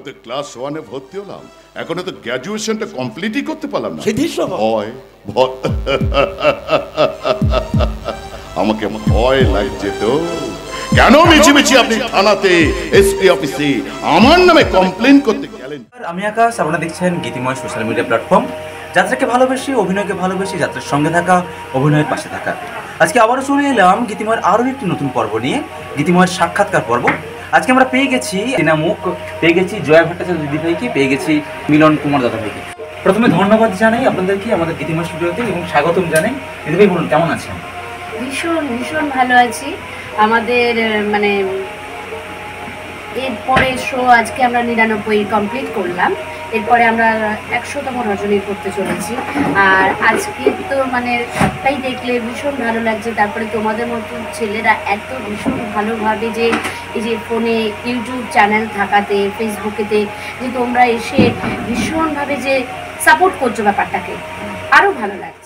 তো ক্লাস 1-এ ভর্তি হলাম, এখনো তো গ্র্যাজুয়েশনটা কমপ্লিটই করতে পারলাম না। ভয় ভয় আমাকে ভয় লাগছে তো। কেন মিছিমিছি আপনি থানাতে এসপি অফিসে আমার নামে কমপ্লেন করতে গেলেন? আমি আকাশ, আপনারা দেখছেন গীতিময় সোশ্যাল মিডিয়া প্ল্যাটফর্ম। যাত্রাকে ভালোবেসে, অভিনয়কে ভালোবেসে, যাত্রার সঙ্গে থাকা, অভিনয়ের পাশে থাকা। আজকে আবারও চলে এলাম গীতিময়ের আরও একটি নতুন পর্ব নিয়ে, গীতিময়ের সাক্ষাৎকার পর্ব। আজকে আমরা পেয়ে গেছি মুখ, পেয়ে গেছি জয়া ভট্টাচার্য দিদিভাইকে, পেয়ে গেছি মিলন কুমার দাদাভাইকে। প্রথমে ধন্যবাদ জানাই আপনাদেরকে আমাদের গীতিময় স্টুডিওতে এবং স্বাগতম জানাই। দিদিভাই বলুন, কেমন আছেন? ভীষণ ভীষণ ভালো আছি। আমাদের মানে এরপরে শো আজকে আমরা 99 কমপ্লিট করলাম, এরপরে আমরা 100তম রজনী করতে চলেছি। আর আজকে তো মানে সবটাই দেখলে ভীষণ ভালো লাগছে। তারপরে তোমাদের মতো ছেলেরা এত ভীষণ ভালোভাবে যে এই যে ফোনে ইউটিউব চ্যানেল থাকাতে, ফেসবুকেতে যে তোমরা এসে ভীষণভাবে যে সাপোর্ট করছো ব্যাপারটাকে, আরও ভালো লাগছে।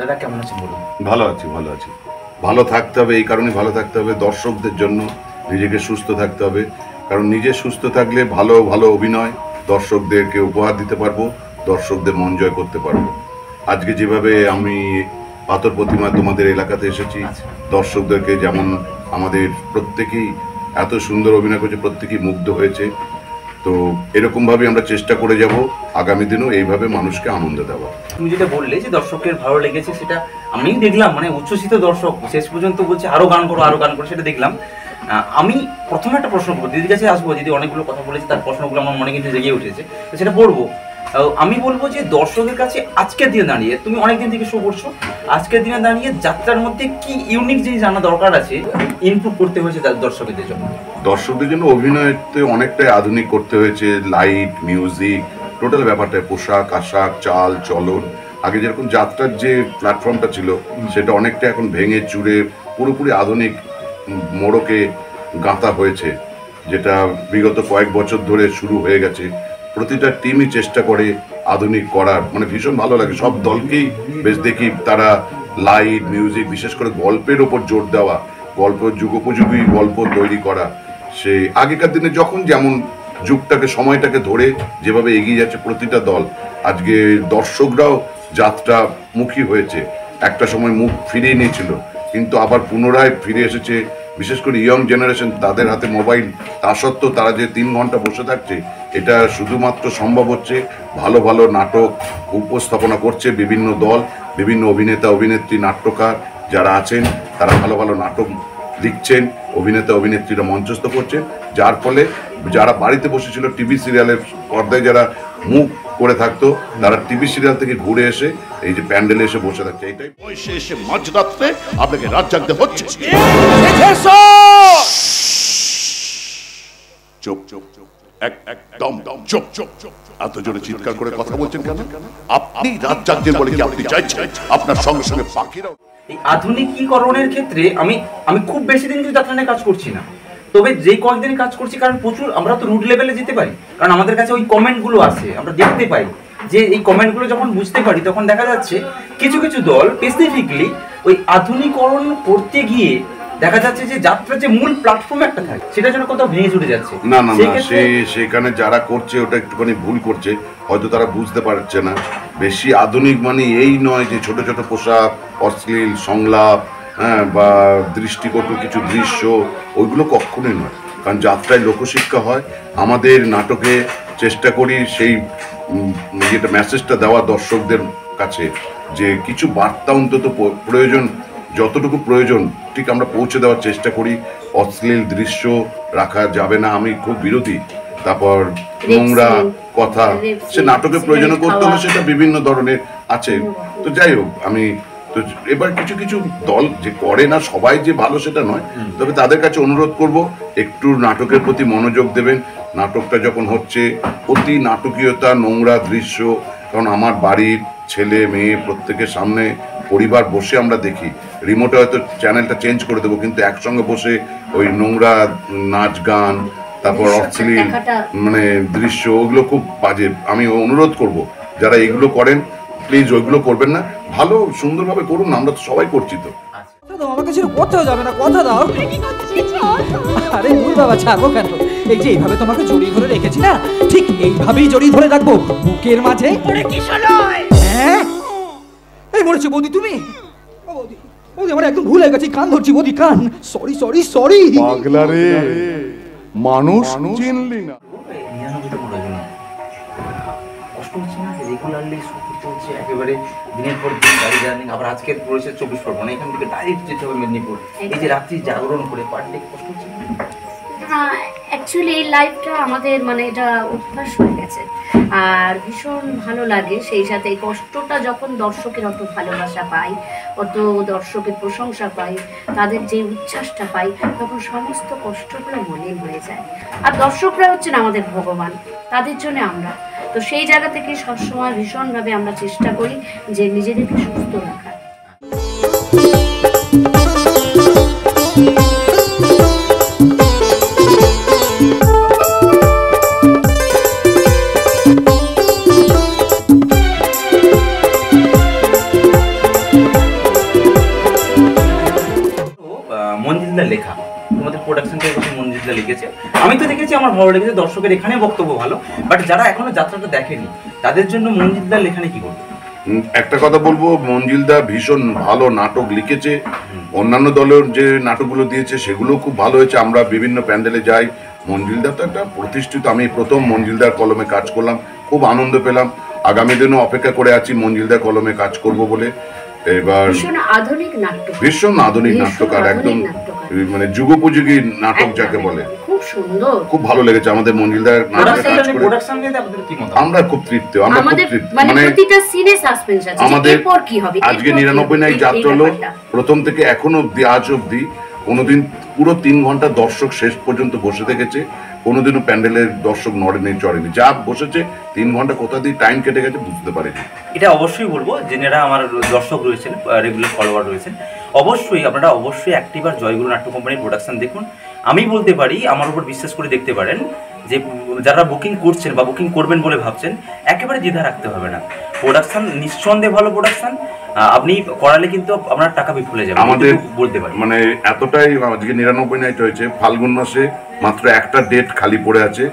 দাদা কেমন আছেন বলুন? ভালো আছি, ভালো আছি। ভালো থাকতে হবে, এই কারণে ভালো থাকতে হবে, দর্শকদের জন্য নিজেকে সুস্থ থাকতে হবে। কারণ নিজে সুস্থ থাকলে ভালো ভালো অভিনয় দর্শকদেরকে উপহার দিতে পারবো, দর্শকদের মন জয় করতে পারবো। আজকে যেভাবে আমি পাথর প্রতিমা তোমাদের এলাকাতে এসেছি, দর্শকদেরকে যেমন আমাদের প্রত্যেকেই এত সুন্দর অভিনয় করেছে, প্রত্যেকেই মুগ্ধ হয়েছে। তো এরকমভাবে আমরা চেষ্টা করে যাব আগামী দিনও এইভাবে মানুষকে আনন্দ দেওয়া। তুমি যেটা বললে যে দর্শকের ভালো লেগেছে, সেটা আমি দেখলাম। মানে উচ্ছ্বসিত দর্শক শেষ পর্যন্ত বলছে আরো গান করো, আরো গান করো, সেটা দেখলাম। আমি প্রথমে একটা প্রশ্ন করবো, দিদির কাছে আসবো। দিদি অনেকগুলো কথা বলেছে, তার প্রশ্নগুলো আমার মনে কিন্তু জেগে উঠেছে, তো সেটা পড়বো। আমি বলবো যে দর্শকের কাছে আজকের দিনে দাঁড়িয়ে, তুমি অনেকদিন থেকে শো করছো, আজকের দিনে দাঁড়িয়ে যাত্রার মধ্যে কি ইউনিক জিনিস জানা দরকার আছে, ইমপ্রুভ করতে হয়েছে দর্শকদের জন্য? দর্শকদের জন্য অভিনয়তে অনেকটাই আধুনিক করতে হয়েছে। লাইট, মিউজিক, টোটাল ব্যাপারটা, পোশাক আশাক, চাল চলন। আগে যেরকম যাত্রার যে প্ল্যাটফর্মটা ছিল সেটা অনেকটা এখন ভেঙে চুরে পুরোপুরি আধুনিক মোড়কে গাঁথা হয়েছে, যেটা বিগত কয়েক বছর ধরে শুরু হয়ে গেছে। প্রতিটা টিমই চেষ্টা করে আধুনিক করার, মানে ভীষণ ভালো লাগে। সব দলকেই বেশ দেখি তারা লাইট, মিউজিক, বিশেষ করে গল্পের ওপর জোর দেওয়া, গল্প যুগোপযোগী গল্প তৈরি করা। সে আগেকার দিনে যখন যেমন যুগটাকে, সময়টাকে ধরে যেভাবে এগিয়ে যাচ্ছে প্রতিটা দল, আজকে দর্শকরাও যাত্রা মুখী হয়েছে। একটা সময় মুখ ফিরিয়ে নিয়েছিল, কিন্তু আবার পুনরায় ফিরে এসেছে। বিশেষ করে ইয়ং জেনারেশন, তাদের হাতে মোবাইল, তা সত্ত্বেও তারা যে 3 ঘন্টা বসে থাকছে, এটা শুধুমাত্র সম্ভব হচ্ছে ভালো ভালো নাটক উপস্থাপনা করছে বিভিন্ন দল, বিভিন্ন অভিনেতা অভিনেত্রী, নাট্যকার যারা আছেন, তারা ভালো ভালো নাটক লিখছেন, অভিনেতা অভিনেত্রীরা মঞ্চস্থ করছেন, যার ফলে যারা বাড়িতে বসেছিল টিভি সিরিয়ালের পর্দায় যারা মুখ করে থাকতো, তারা টিভি সিরিয়াল থেকে ঘুরে এসে এই যে প্যান্ডেলে এসে বসে থাকছে। এইটাই বয়সে এসে মাঝরাত্রে আপনাকে রাত জাগতে হচ্ছে। চুপ চুপ চুপ, একদম চুপ চুপ চুপ। এত জোরে চিৎকার করে কথা বলছেন কেন? আপনি রাত জাগছেন বলে কি আপনি চাইছেন আপনার সঙ্গে সঙ্গে বাকিরাও? এই আধুনিকীকরণের ক্ষেত্রে আমি খুব বেশি দিন কিন্তু যাত্রা নিয়ে কাজ করছি না, তবে যেই কয়েকদিন কাজ করছি, কারণ প্রচুর আমরা তো রুট লেভেলে যেতে পারি, কারণ আমাদের কাছে ওই কমেন্টগুলো আসে, আমরা দেখতে পাই যে এই কমেন্টগুলো যখন বুঝতে পারি, তখন দেখা যাচ্ছে কিছু কিছু দল স্পেসিফিকলি ওই আধুনিকরণ করতে গিয়ে দেখা যাচ্ছে যে যাত্রার যে মূল প্ল্যাটফর্ম একটা থাকে, সেটার জন্য কোথাও ভেঙে চলে যাচ্ছে। না না না, সেখানে যারা করছে ওটা একটুখানি ভুল করছে, হয়তো তারা বুঝতে পারছে না। বেশি আধুনিক মানে এই নয় যে ছোট ছোট পোশাক, অশ্লীল সংলাপ, হ্যাঁ, বা দৃষ্টিকটু কিছু দৃশ্য, ওইগুলো কখনোই নয়। কারণ যাত্রায় লোকশিক্ষা হয়। আমাদের নাটকে চেষ্টা করি সেই যেটা মেসেজটা দেওয়া দর্শকদের কাছে, যে কিছু বার্তা অন্তত প্রয়োজন, যতটুকু প্রয়োজন ঠিক আমরা পৌঁছে দেওয়ার চেষ্টা করি। অশ্লীল দৃশ্য রাখা যাবে না, আমি খুব বিরোধী। তারপর নোংরা কথা সে নাটকে প্রয়োজন করতে হলে সেটা বিভিন্ন ধরনের আছে। তো যাই হোক, আমি তো এবার কিছু কিছু দল যে করে না, সবাই যে ভালো সেটা নয়, তবে তাদের কাছে অনুরোধ করব একটু নাটকের প্রতি মনোযোগ দেবেন। নাটকটা যখন হচ্ছে অতি নাটকীয়তা, নোংরা দৃশ্য, কারণ আমার বাড়ির ছেলে মেয়ে প্রত্যেকের সামনে পরিবার বসে আমরা দেখি, রিমোটে হয়তো চ্যানেলটা চেঞ্জ করে দেবো, কিন্তু একসঙ্গে বসে ওই নোংরা নাচ গান, তারপর অশ্লীল মানে দৃশ্য, ওগুলো খুব বাজে। আমি অনুরোধ করব যারা এগুলো করেন প্লিজ ওইগুলো করবেন না, ভালো সুন্দরভাবে করুন, আমরা তো সবাই করছি তো। আমাকে ছিল কোথাও যাবে না, কথা দাও। আরে দূর বাবা, ছাড়বো কেন? এই যে এইভাবে তোমাকে জড়িয়ে ধরে রেখেছি না, ঠিক এইভাবেই জড়িয়ে ধরে রাখবো বুকের মাঝে। হ্যাঁ, এই মরেছে বৌদি তুমি? বৌদি, বৌদি আমার একদম ভুল হয়ে গেছে, কান ধরছি বৌদি, কান। Sorry sorry sorry. পাগলা রে, মানুষ চিনলি না। কষ্ট হচ্ছে না, রেগুলারলি শুট হচ্ছে একেবারে দিনের পর দিন গাড়ি জার্নি, আবার আজকে পড়েছে 24 পরগনা, এখান থেকে ডাইরেক্ট যেতে হবে মেদিনীপুর। এই যে রাত্রি জাগরণ করে পার ডে কষ্ট হচ্ছে না? অ্যাকচুয়ালি এই লাইফটা আমাদের মানে এটা অভ্যাস হয়ে গেছে, আর ভীষণ ভালো লাগে। সেই সাথে এই কষ্টটা যখন দর্শকের অত ভালোবাসা পাই, অত দর্শকের প্রশংসা পাই, তাদের যে উচ্ছ্বাসটা পাই, তখন সমস্ত কষ্টগুলো মলিন হয়ে যায়। আর দর্শকরা হচ্ছেন আমাদের ভগবান, তাদের জন্য আমরা তো সেই জায়গা থেকে সবসময় ভীষণভাবে আমরা চেষ্টা করি যে নিজেদেরকে সুস্থ রাখার। মঞ্জিলদার লেখা, তোমাদের প্রোডাকশন থেকে মঞ্জিলদা লিখেছে, আমি তো দেখেছি, আমার ভালো লেগেছে, দর্শকের এখানে বক্তব্য ভালো, বাট যারা এখনো যাত্রাটা দেখেনি তাদের জন্য মঞ্জিলদার লেখা নিয়ে কি করবে? একটা কথা বলবো, মঞ্জিলদা ভীষণ ভালো নাটক লিখেছে, অন্যান্য দলের যে নাটকগুলো দিয়েছে সেগুলো খুব ভালো হয়েছে। আমরা বিভিন্ন প্যান্ডেলে যাই, মঞ্জিলদা তো একটা প্রতিষ্ঠিত, আমি প্রথম মঞ্জিলদার কলমে কাজ করলাম, খুব আনন্দ পেলাম। আগামী দিনও অপেক্ষা করে আছি মঞ্জিলদার কলমে কাজ করব বলে। এবার ভীষণ আধুনিক নাট্যকার, একদম মানে যুগোপযোগী নাটক যাকে বলে, খুব সুন্দর, খুব ভালো লেগেছে আমাদের মঞ্জিলদার নাটকে কাজ করে। আমরা খুব তৃপ্ত, মানে প্রতিটা সিনে সাসপেন্স আছে, আমাদের এরপর কি হবে। আজকে 99 নাইট যাত্রা হলো, প্রথম থেকে এখনো অব্দি, আজ অব্দি কোনোদিন পুরো 3 ঘন্টা দর্শক শেষ পর্যন্ত বসে থেকেছে, কোনোদিনও প্যান্ডেলের দর্শক নড়েনি চড়েনি, যা বসেছে 3 ঘন্টা কোথা দিয়ে টাইম কেটে গেছে বুঝতে পারিনি। এটা অবশ্যই বলবো, যারা আমার দর্শক রয়েছেন, রেগুলার ফলোয়ার রয়েছেন, অবশ্যই আপনারা অবশ্যই একটিবার জয়গুরু নাট্য কোম্পানির প্রোডাকশন দেখুন। আমি বলতে পারি, আমার উপর বিশ্বাস করে দেখতে পারেন, যে যারা বুকিং করছেন বা বুকিং করবেন বলে ভাবছেন, একেবারে দ্বিধা রাখতে হবে না। প্রোডাকশন নিঃসন্দেহে ভালো প্রোডাকশন, আপনি করালে কিন্তু আপনার টাকা বিফলে যাবে। আমাদের বলতে পারি মানে এতটাই, আজকে 99 নাইট হয়েছে, ফাল্গুন মাসে মাত্র একটা ডেট খালি পড়ে আছে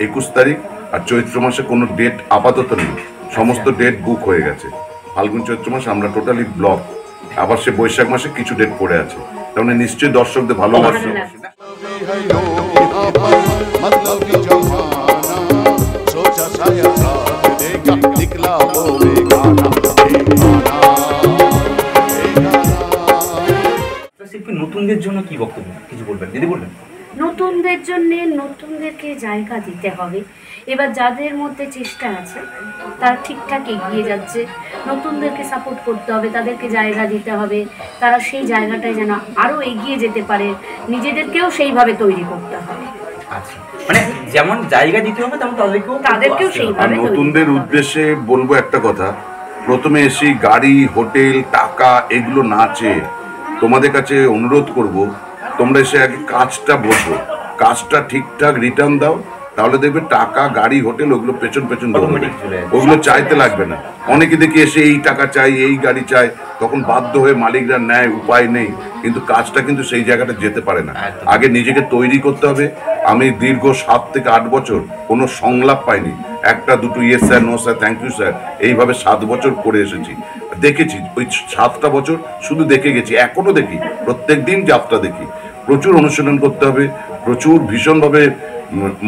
21 তারিখ, আর চৈত্র মাসে কোনো ডেট আপাতত নেই, সমস্ত ডেট বুক হয়ে গেছে। ফাল্গুন চৈত্র মাসে আমরা টোটালি ব্লক, আবার সে বৈশাখ মাসে কিছু ডেট পড়ে আছে, তার মানে নিশ্চয়ই দর্শকদের ভালো লাগছে। নতুনদের জন্য কি বক্তব্য কিছু বলবেন, দিদি বলবেন? নতুনদের জন্য নতুনদেরকে জায়গা দিতে হবে। এবার যাদের মধ্যে চেষ্টা আছে তারা ঠিকঠাক এগিয়ে যাচ্ছে, নতুনদেরকে সাপোর্ট করতে হবে, তাদেরকে জায়গা দিতে হবে, তারা সেই জায়গাটায় যেন আরো এগিয়ে যেতে পারে, নিজেদেরকেও সেইভাবে তৈরি করতে হবে। আচ্ছা, মানে যেমন জায়গা দিতে হবে তেমন তাদেরকেও সেইভাবে। নতুনদের উদ্দেশ্যে বলবো একটা কথা, প্রথমে এসে গাড়ি, হোটেল, টাকা এগুলো না চেয়ে তোমাদের কাছে অনুরোধ করব, তোমরা এসে আগে কাজটা বোঝো, কাজটা ঠিকঠাক রিটার্ন দাও, তাহলে দেখবে টাকা, গাড়ি, হোটেল ওগুলো পেছন পেছন ওগুলো চাইতে লাগবে না। অনেকে দেখি এসে এই টাকা চাই, এই গাড়ি চাই, তখন বাধ্য হয়ে মালিকরা নেয়, উপায় নেই, কিন্তু কাজটা কিন্তু সেই জায়গাটা যেতে পারে না। আগে নিজেকে তৈরি করতে হবে। আমি দীর্ঘ 7 থেকে 8 বছর কোনো সংলাপ পাইনি, একটা দুটো yes sir, no sir, thank you sir, এইভাবে 7 বছর করে এসেছি, দেখেছি। ওই 7টা বছর শুধু দেখে গেছি, এখনো দেখি, প্রত্যেক দিন যাত্রা দেখি। প্রচুর অনুশীলন করতে হবে, প্রচুর ভীষণভাবে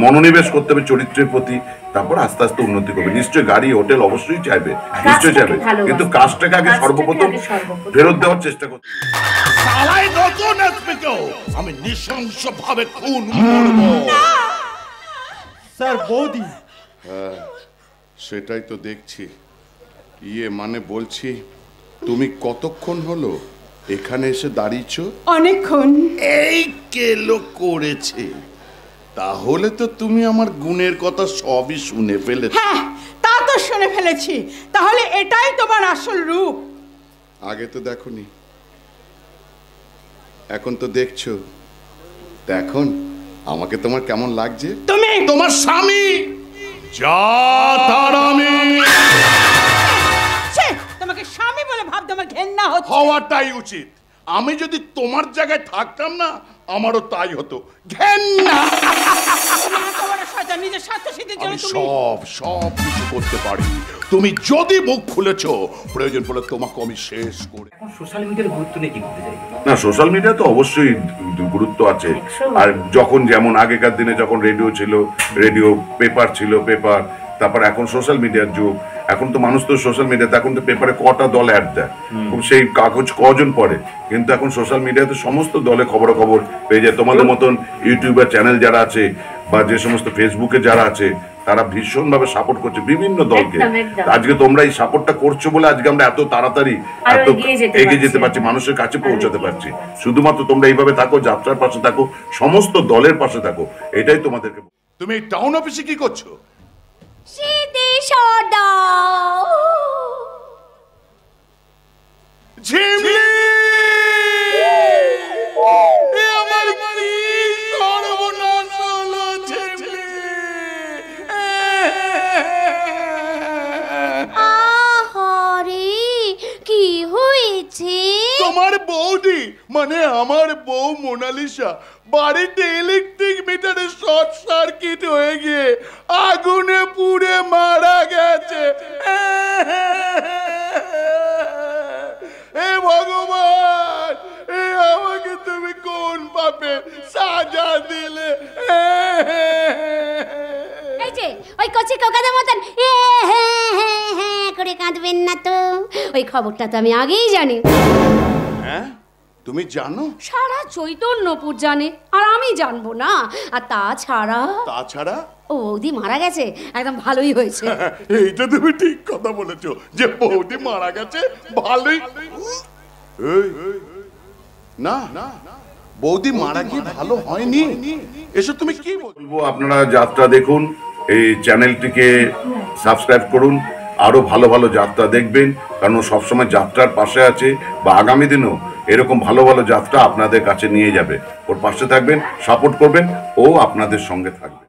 মনোনিবেশ করতে হবে চরিত্রের প্রতি, তারপর আস্তে আস্তে উন্নতি করবে। নিশ্চয়ই গাড়ি, হোটেল অবশ্যই চাইবে, নিশ্চয়ই চাইবে, কিন্তু কাজটাকে আগে সর্বপ্রথম ফেরত দেওয়ার চেষ্টা করতে। আমি নৃশংসভাবে খুন করব। স্যার বৌদি। হ্যাঁ, সেটাই তো দেখছি। মানে বলছি, তুমি কতক্ষণ হলো এখানে এসে দাঁড়িয়েছো? অনেকক্ষণ। এই কেলো করেছে, তাহলে তো তুমি আমার গুণের কথা সবই শুনে ফেলেছো। হ্যাঁ, তা তো শুনে ফেলেছি। তাহলে এটাই তোমার আসল রূপ? আগে তো দেখোনি, এখন তো দেখছো। তা এখন আমাকে তোমার কেমন লাগছে? তুমি তোমার স্বামী যা তার আমি ছে, তোমাকে স্বামী বলে ভাবতে আমার ঘেন্না হচ্ছে। হওয়াটাই উচিত। আমি যদি তোমার জায়গায় থাকতাম না, আমারও তাই হতো, ঘেন্না। একেবারে শয়তান, নিজের স্বার্থ সিদ্ধির জন্য আমি তুমি সব কিছু করতে পারি। তুমি যদি মুখ খুলেছো, প্রয়োজন পড়লে তোমাকে আমি শেষ করে। এখন সোশ্যাল মিডিয়ার গুরুত্ব নিয়ে কি করতে চাই? না, সোশ্যাল মিডিয়া তো অবশ্যই গুরুত্ব আছে। আর যখন যেমন আগেকার দিনে যখন রেডিও ছিল, রেডিও, পেপার ছিল, পেপার, তারপর এখন সোশ্যাল মিডিয়ার যুগ। এখন তো মানুষ তো সোশ্যাল মিডিয়াতে, এখন তো পেপারে কটা দল অ্যাড দেয়, সেই কাগজ কজন পড়ে, কিন্তু এখন সোশ্যাল মিডিয়াতে সমস্ত দলে খবরাখবর পেয়ে যায়। তোমাদের মতন ইউটিউবার চ্যানেল যারা আছে বা যে সমস্ত ফেসবুকে যারা আছে, তারা ভীষণভাবে সাপোর্ট করছে বিভিন্ন দলকে। একদম, একদম। আজকে তোমরা এই সাপোর্টটা করছো বলে আজকে আমরা এত তাড়াতাড়ি আরো এত এগিয়ে যেতে পারছি, মানুষের কাছে পৌঁছাতে পারছি। শুধুমাত্র তোমরা এইভাবে থাকো, যাত্রার পাশে থাকো, সমস্ত দলের পাশে থাকো, এটাই তোমাদেরকে। তুমি টাউন অফিসে কি করছো? ঝিমলি, এ আমার কি সর্বনাশ হলো ঝিমলি। আহারে, কি হয়েছে? তোমার বৌদি মানে আমার বউ মোনালিসা বাড়িতে ইলেকট্রিক মিটারে শর্ট সার্কিট হয়ে গিয়ে আগুনে পুড়ে মারা গেছে। হে ভগবান, এ আমাকে তুমি কোন পাপে সাজা দিলে? এই যে ওই কচি কোকাদের মতন করে কাঁদবেন না তো। ওই খবরটা তো আমি আগেই জানি। হ্যাঁ, তুমি জানো? সারা চৈতন্যপুর জানে, আর আমি জানবো না? আর তাছাড়া ও বৌদি মারা গেছে, একদম ভালোই হয়েছে। এইটা তুমি ঠিক কথা বলেছো যে বৌদি মারা গেছে, ভালোই। এই, না, বৌদি মারা গিয়ে ভালো হয়নি। এসব তুমি কি বলবো? আপনারা যাত্রা দেখুন, এই চ্যানেলটিকে সাবস্ক্রাইব করুন, আরো ভালো ভালো যাত্রা দেখবেন, কারণ ও সবসময় যাত্রার পাশে আছে, বা আগামী দিনেও এরকম ভালো ভালো যাত্রা আপনাদের কাছে নিয়ে যাবে। ওর পাশে থাকবেন, সাপোর্ট করবেন, ও আপনাদের সঙ্গে থাকবে।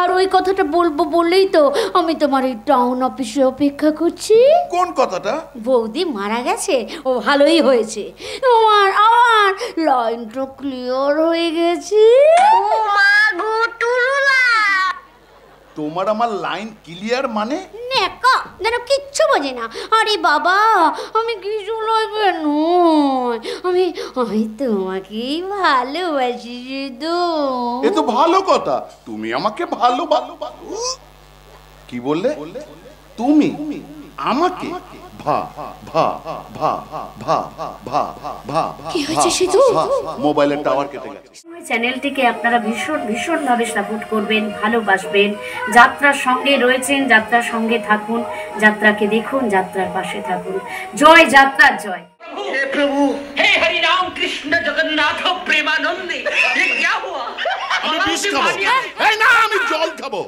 আর ওই কথাটা বলবো বললেই তো আমি তোমার এই টাউন অফিসে অপেক্ষা করছি। কোন কথাটা? বৌদি মারা গেছে, ও ভালোই হয়েছে। আমার লাইনটা ক্লিয়ার হয়ে গেছে। তোমার আমার লাইন ক্লিয়ার মানে? নেকা যেন কিচ্ছু বোঝে না। আরে বাবা, আমি কিছু লাগবে নয়, আমি তোমাকেই ভালোবাসি শুধু। এ তো ভালো কথা, তুমি আমাকে ভালো কি বললে? তুমি আমাকে কি হয়েছে সিধু? মোবাইলের টাওয়ার কেটে গেছে। চ্যানেলটিকে আপনারা ভীষণ ভাবে সাপোর্ট করবেন, ভালোবাসবেন, যাত্রার সঙ্গে রয়েছেন, যাত্রার সঙ্গে থাকুন, যাত্রাকে দেখুন, যাত্রার পাশে থাকুন। জয় যাত্রা, জয়। हे प्रभु, हे हरि राम कृष्ण जगन्नाथ प्रेमानंद, ये क्या हुआ? আমি বিষ খাবো। এই না, আমি জল খাবো।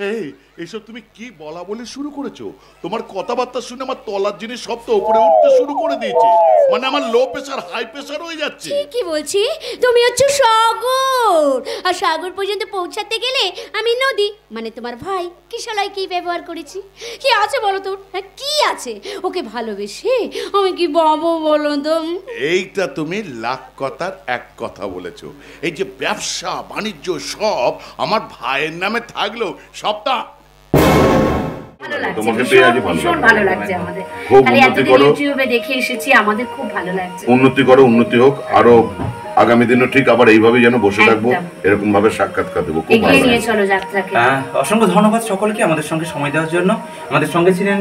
এই এইসব তুমি কি বলা বলে শুরু করেছো? তোমার কথাবার্তা শুনে আমার তলার জিনিস সব তো উপরে উঠতে শুরু করে দিয়েছে। মানে আমার লো প্রেসার হাই প্রেসার হয়ে যাচ্ছে। কি বলছি? তুমি হচ্ছে সাগর, আর সাগর পর্যন্ত পৌঁছাতে গেলে আমি নদী মানে তোমার ভাই কিশলয় কি ব্যবহার করেছি? কি আছে বলো তো? হ্যাঁ, কি আছে? ওকে ভালোবেসে আমি কি বাবু বলো তো? এইটা তুমি লাখ কথার এক কথা বলেছো। এই যে ব্যবসা বাণিজ্য সব আমার ভাইয়ের নামে থাকলেও সবটা ভালো লাগছে, তোমাকে পেয়ে আজ ভালো ভীষণ লাগলো। ভালো লাগছে আমাদের। খুব খালি উন্নতি এতদিন করো। ইউটিউবে দেখে এসেছি, আমাদের খুব ভালো লাগছে। উন্নতি করো, উন্নতি হোক আরো। আগামী দিনও ঠিক আবার এইভাবে যেন বসে থাকবো, একদম। এরকম ভাবে সাক্ষাৎকার দেবো। খুব ভালো এগিয়ে নিয়ে লাগছে। চলো যাত্রাকে। অসংখ্য ধন্যবাদ সকলকে আমাদের সঙ্গে সময় দেওয়ার জন্য। আমাদের সঙ্গে ছিলেন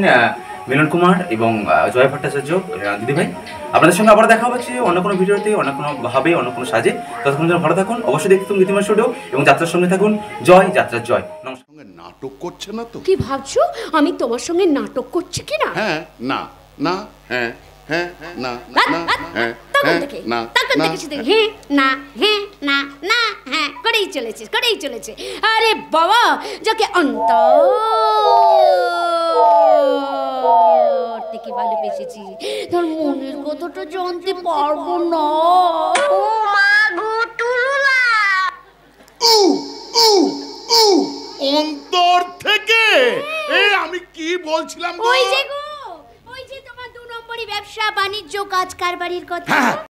মিলন কুমার এবং জয় ভট্টাচার্য দিদিভাই। আপনাদের সঙ্গে আবার দেখা হচ্ছে অন্য কোনো ভিডিওতে, অন্য কোনো ভাবে, অন্য কোনো সাজে। ততক্ষণ যেন ভালো থাকুন, অবশ্যই দেখতে থাকুন গীতিময় স্টুডিও এবং যাত্রার সঙ্গে থাকুন। জয় যাত্রার জয়। নমস্কার। নাটক করছে না তো? কি ভাবছো আমি তোমার সঙ্গে নাটক করছি কি না? হ্যাঁ, না, হ্যাঁ, না, হ্যাঁ। তখন হ্যাঁ, থেকে না, তখন না, থেকে শুধু হ্যাঁ না হ্যাঁ না না হ্যাঁ করেই চলেছে আরে বাবা যাকে অন্তর থেকে ভালোবেসেছি তোর মনের কথাটা জানতে পারবো না ও মা গো টুলুলা অন্তর থেকে আমি কি বলছিলাম গো? ওই যে তোমার 2 নম্বরই ব্যবসা বাণিজ্য কাজ কারবারির কথা হ্যাঁ